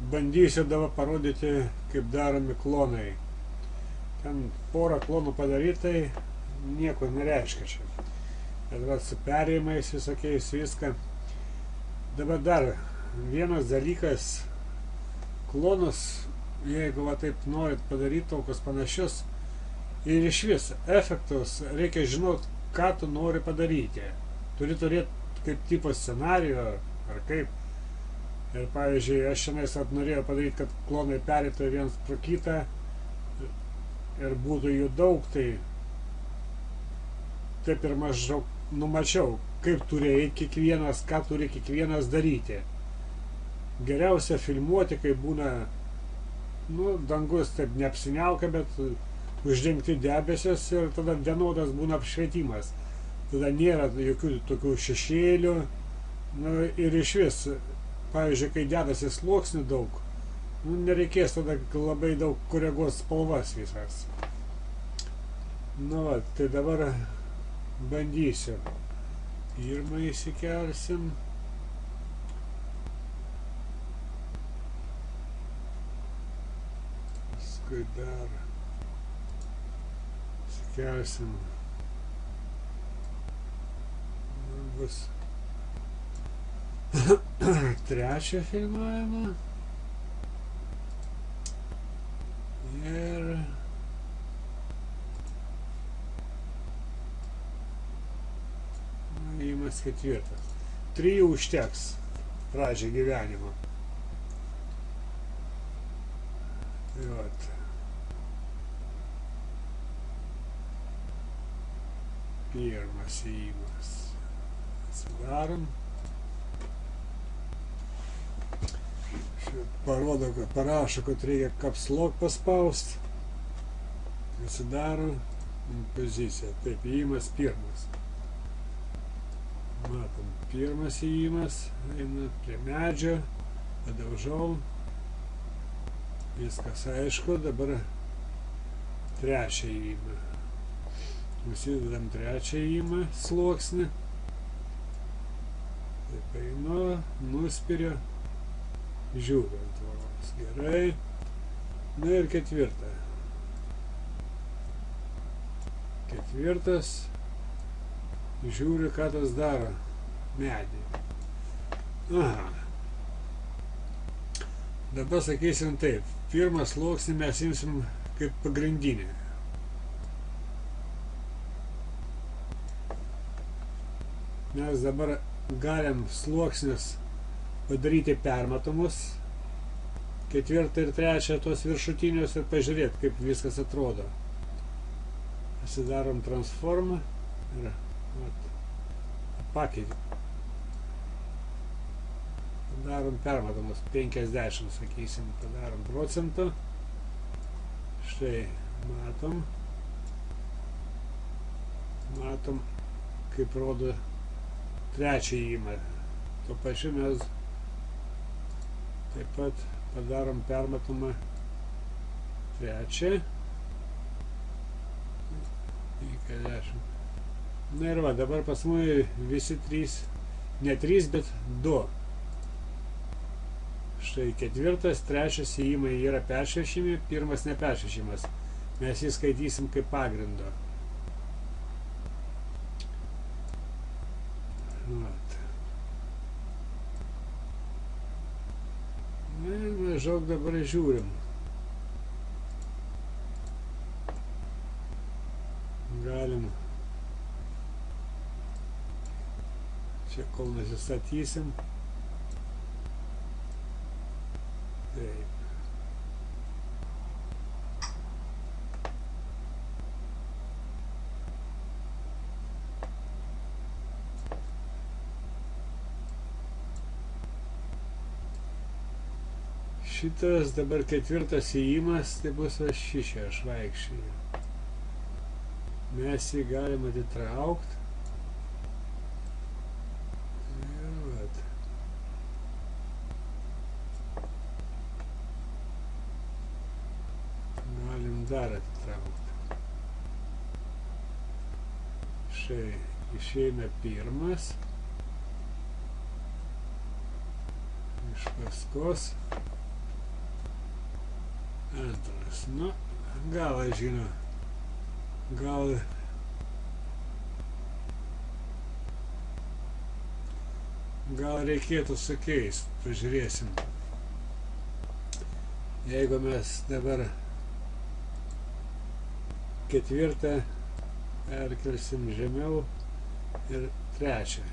Bandysiu dabar parodyti, kaip daromi klonai. Ten porą klonų padarytai nieko nereiškia čia. Bet va, su perėjimais visokiais viską. Dabar dar vienas dalykas, klonus, jeigu va taip norit padaryti tokius panašius, ir iš vis efektus reikia žinot, ką tu nori padaryti. Turi turėti kaip tipo scenarijų ar kaip. Ir pavyzdžiui, aš šiandien norėjau padaryti, kad klonai perėtų vienas pro kitą ir būtų jų daug, tai taip ir maždaug numačiau, kaip turi eiti kiekvienas, ką turi kiekvienas daryti. Geriausia filmuoti, kai būna, dangus taip neapsiniaukia, bet uždengti debesis ir tada vienodas būna apšvietimas. Tada nėra jokių tokių šešėlių, ir iš vis, pavyzdžiui, kai dedasi sluoksnių daug, nereikės tada labai daug koreguos spalvas visas. Tai dabar bandysiu. Pirmą įsikelsim. Paskui dar įsikelsim. Bus trečią filmavimą. Ir įimas ketvirtas. 3 užteks pradžią gyvenimo. Tai vat. Pirmas įimas. Atsidarom. Parodo, parašo, kad reikia caps lock paspaust. Atsidaro pozicija. Taip, įimas pirmas. Matom, pirmas įimas. Eina prie medžio. Padaužau. Viskas aišku. Dabar trečią įimą. Užsidedam trečią įimą sluoksnį. Taip einu, nuspiriu. Žiūriu ant tvoros. Gerai. Ir ketvirtą. Ketvirtas. Žiūriu, ką tas daro. Medį. Aha. Dabar sakysim taip. Pirmą sluoksnį mes imsim kaip pagrindinį. Mes dabar galim sluoksnius padaryti permatomus, ketvirtą ir trečią tos viršutinius ir pažiūrėti, kaip viskas atrodo. Pasidarom transformą ir pakeitim. Padarom permatomus 50, sakysim, padarom procentą. Štai matom, kaip rodo trečią įimą. Tuo pačiu mes taip pat padarom permatomą trečią. 50. Ir va, dabar pas mus visi 3, ne 3, bet 2. Štai ketvirtas, trečias įimai yra peršviešimi, pirmas neperšviešimas. Mes jį skaitysim kaip pagrindo. Maždaug dabar žiūrim. Galim čia kol nusistatysim. Taip. Šitas dabar ketvirtas įimas, tai bus va šičia švaikščiai. Mes jį galim atitraukti. Ir vat. Galim dar atitraukti. Štai išeina pirmas. Iš paskos. Antras. Nu, gal aš žinau. Gal reikėtų sukeist. Pažiūrėsim. Jeigu mes dabar ketvirtą perkelsim žemiau ir trečią.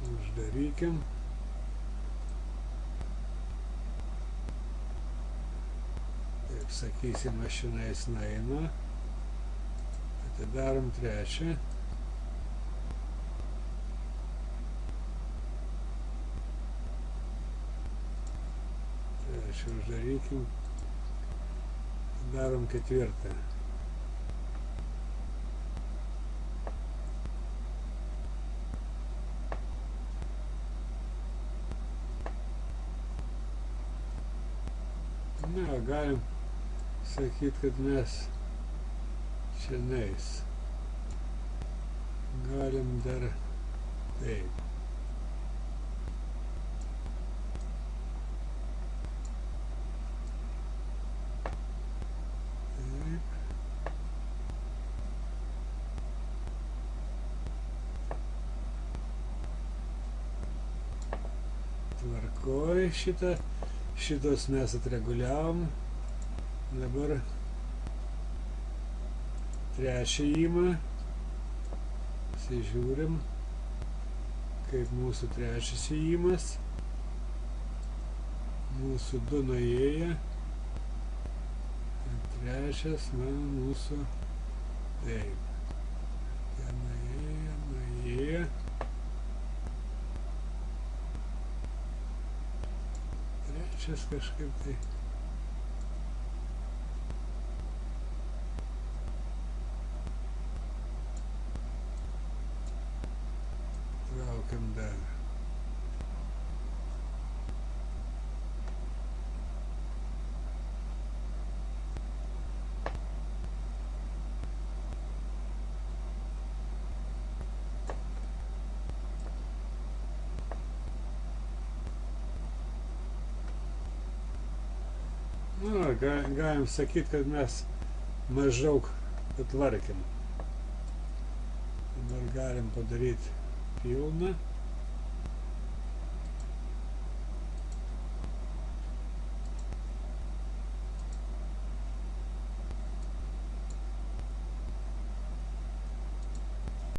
Uždarykim. Taip, sakysim, mašina jis nueina. Atidarom trečią. Trečią uždarykim. Darom ketvirtą. Na, galim sakyti, kad mes čionais. Galim dar taip. Tvarkoj šitą. Šitos mes atreguliavom. Dabar trečią įimą. Pasižiūrim, kaip mūsų trečias įimas. Mūsų du nuėję. Trečias, mūsų taip. Ten nuėję. Trečias kažkaip tai. Traukiam dar. Nu, galim sakyti, kad mes maždaug patvarkėm. Dabar galim padaryti pilną.